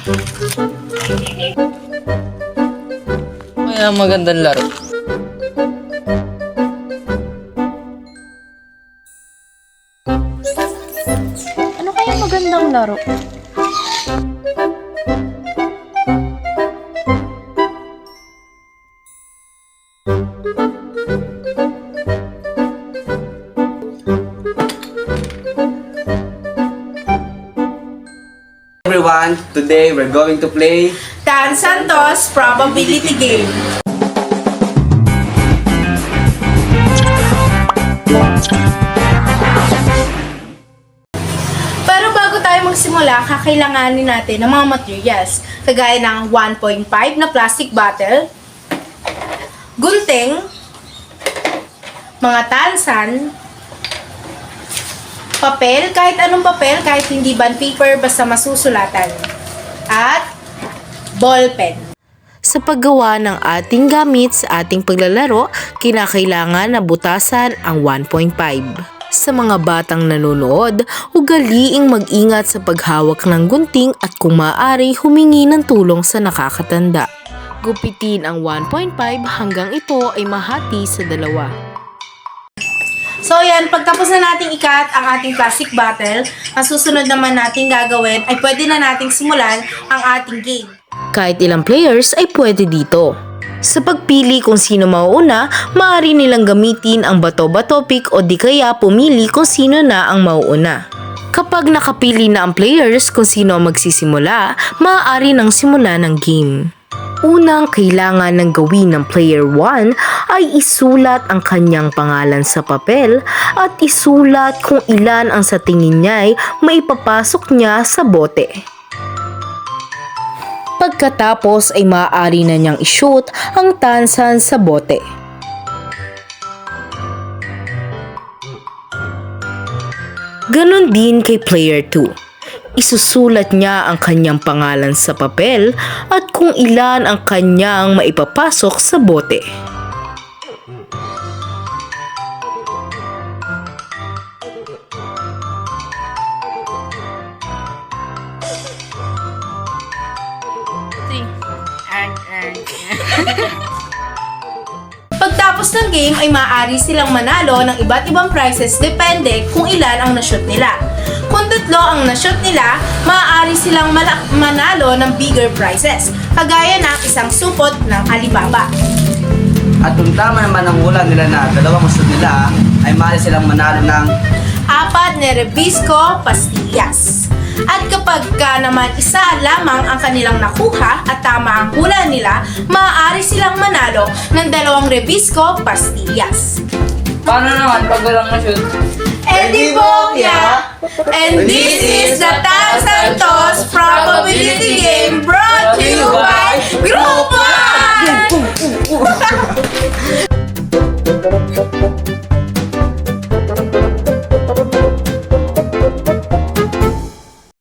Kaya magandang laro. Ano kaya magandang laro? Everyone, today we're going to play Dan Santos Probability Game. Pero bago tayo magsimula, kakailanganin natin ng mga materials. Kagaya ng 1.5 na plastic bottle, gunting, mga tansan, papel, kahit anong papel, kahit hindi bond paper, basta masusulatan, at ballpen. Sa paggawa ng ating gamit sa ating paglalaro, kinakailangan na butasan ang 1.5. Sa mga batang nanonood, ugaliing mag-ingat sa paghawak ng gunting at kung maaari humingi ng tulong sa nakakatanda. Gupitin ang 1.5 hanggang ito ay mahati sa dalawa. So yan, pagtapos na nating ikat ang ating plastic bottle, ang susunod naman nating gagawin ay pwede na nating simulan ang ating game. Kahit ilang players ay pwede dito. Sa pagpili kung sino mauuna, maaari nilang gamitin ang bato-bato pick o di kaya pumili kung sino na ang mauuna. Kapag nakapili na ang players kung sino ang magsisimula, maaari nang simula ng game. Unang kailangan ng gawin ng player 1 ay isulat ang kanyang pangalan sa papel at isulat kung ilan ang sa tingin niya ay maipapasok niya sa bote. Pagkatapos ay maaari na niyang ishoot ang tansan sa bote. Ganon din kay player 2. Isusulat niya ang kanyang pangalan sa papel at kung ilan ang kanyang maipapasok sa bote. Pagtapos ng game ay maaari silang manalo ng iba't ibang prizes depende kung ilan ang na-shoot nila. Kung 3 ang na-shoot nila, maaari silang manalo ng bigger prizes, kagaya ng isang supot ng Alibaba. at kung tama naman ang hula nila na dalawang shoot nila ay maaari silang manalo ng 4 na Rebisco pastillas. At kapag naman isa lamang ang kanilang nakuha at tama ang hula nila, maaari silang manalo ng 2 Rebisco pastillas. Paano naman pag walang na-shoot? And this is the Dan Santos